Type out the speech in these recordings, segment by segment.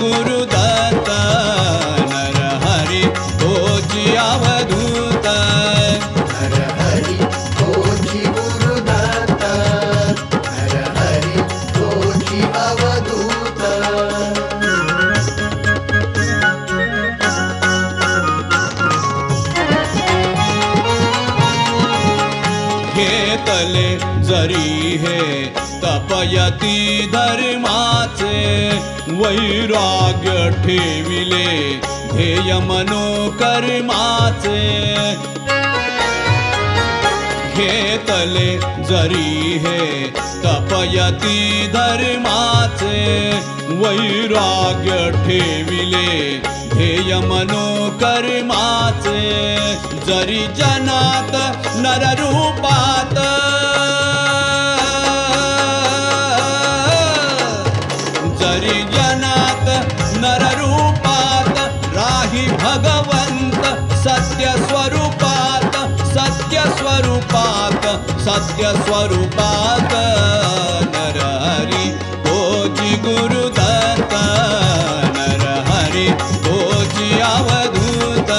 गुरुदत्त नरहरी तोची अवधूत नरहरी तोची गुरुदत्त नरहरी तोची अवधूत घेतले जरी हे तपयती धर्माचे वैराग्य ठेविले ध्येय मनोकर्माचे घेतले जरी हे तपयती धर्माचे वैराग्य ठेविले ध्येय मनोकर्माचे जरी जनात नररूपात जरी जनात नररूपात राही भगवंत सत्य स्वरूपात सत्य स्वरूपात सत्य स्वरूपात नरहरी तोची गुरुदत्त नरहरी तोची अवधूत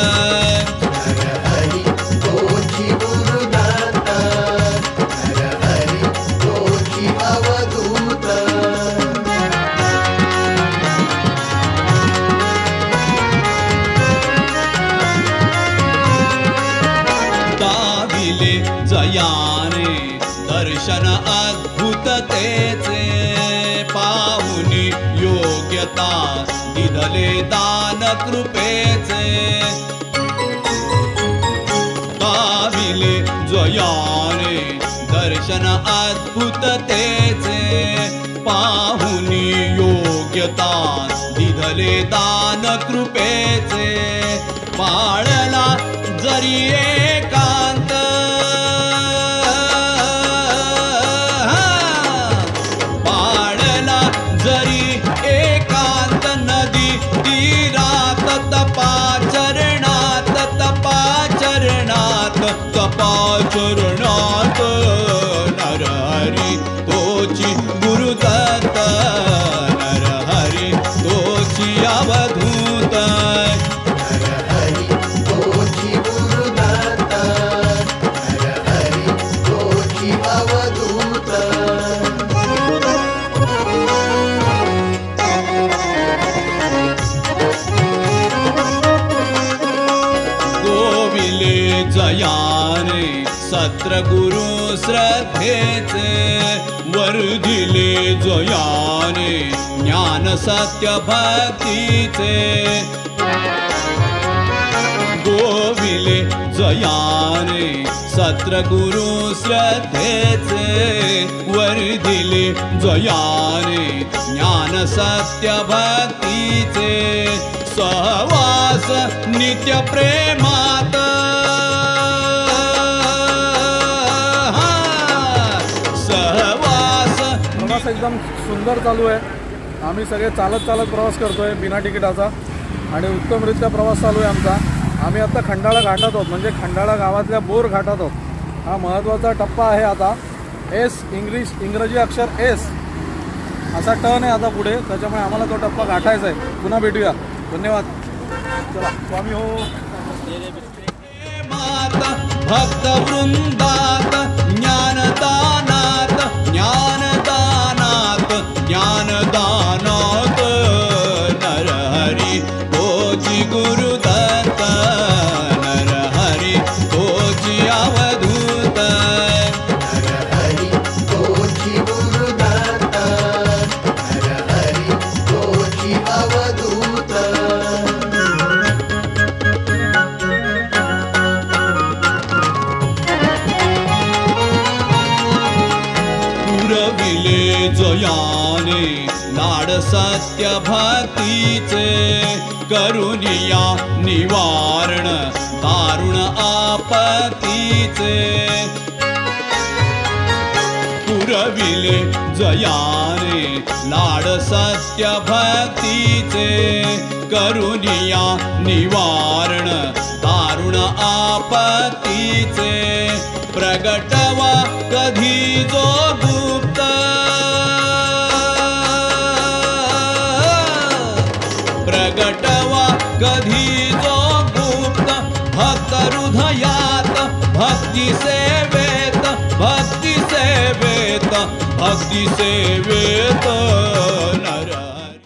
नरहरी तोची गुरुदत्त नरहरी तोची अवधूत दाविले जयाने दर्शन अद्भुततेचे पाहुनी योग्यता दिधले दान कृपेचे दाविले जयाने दर्शन अद्भुततेचे पाहुनी योग्यता दिधले दान कृपेचे पाळला जरी एकांत पाळला जरी एकांत नदी तीरात तपाचरणात तपाचरणात तपाचरणात नरहरी तोची गुरुदत्त नरहरी तोची अवधूत नरहरी तोची गुरुदत्त नरहरी तोची अवधूत गोविले जयाने सत्र गुरु श्रद्धेचे वर्धिले जयाने ज्ञान सत्य भक्तीचे गोविले जयाने सत्र गुरु श्रद्धेचे वर्धिले जयाने ज्ञान सत्य भक्तीचे सहवास नित्य प्रेमात सहवास प्रवास एकदम सुंदर चालू आहे. आम्ही सगळे चालत चालत प्रवास करतोय बिना तिकिटाचा आणि उत्तमरित्या प्रवास चालू आहे आमचा. आम्ही आता खंडाळा घाटात आहोत म्हणजे खंडाळा गावातल्या बोर घाटात आहोत. हा महत्त्वाचा टप्पा आहे आता. एस इंग्रजी अक्षर एस असा टर्न आहे आता पुढे, त्याच्यामुळे आम्हाला तो टप्पा गाठायचा आहे. पुन्हा भेटूया. धन्यवाद. चला स्वामी हो. भक्त वृंदात ज्ञानदानात ज्ञानदानात ज्ञानदानात नरहरी तोची गुरुदत्त नरहरी तोची अवधूत नरहरी तोची गुरुदत्त नरहरी तोची अवधूत पुरविले जयाने लाड सत्य भक्तीचे करुनिया निवारण दारुण आपत्तीचे पुरविले जयाने लाड सत्य भक्तीचे करुनिया निवारण दारुण आपत्तीचे प्रगटवा कधी जो गुप्त प्रगटवा कधी जो गुप्त भक्त हृदयात भक्ती सेवेत भक्ती सेवेत भक्ती सेवेत नरहरी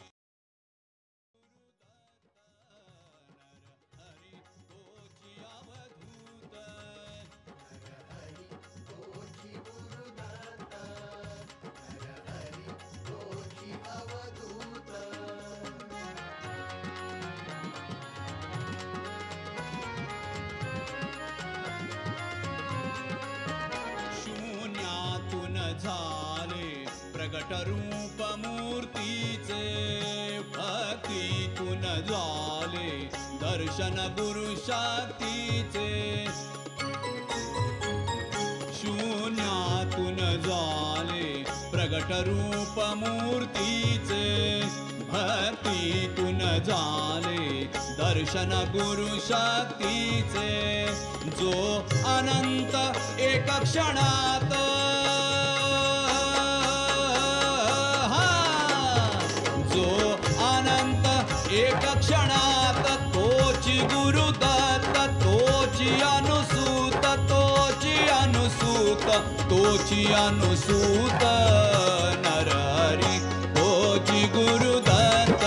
शून्यातून झाले प्रगट रूप मूर्तीचे भक्तीतून झाले दर्शन गुरु शक्तीचे शून्यातून झाले प्रगट रूप मूर्तीचे भक्तीतून झाले दर्शन गुरु शक्तीचे जो अनंत एक क्षणात जो अनंत एक क्षणात तोची गुरुदत्त तोची अनुसूत तोची अनुसूत नरहरी तोची गुरुदत्त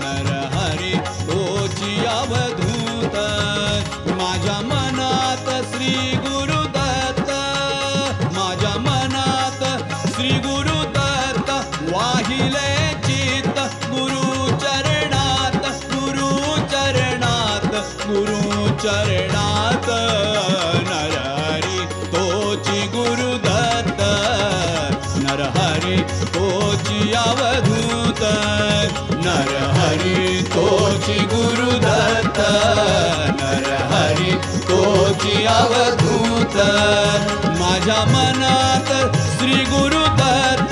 नरहरी तोची अवधूत माझ्या मनात श्री गुरुदत्त माझ्या मनात श्री गुरुदत्त वाहिले चित्त गुरुचरणात गुरुचरणात गुरुचरणात नरहरी तोची गुरुदत्त नरहरी तोची अवधूत नरहरी तोची गुरुदत्त नरहरी तोची अवधूत माझ्या मनात श्री गुरुदत्त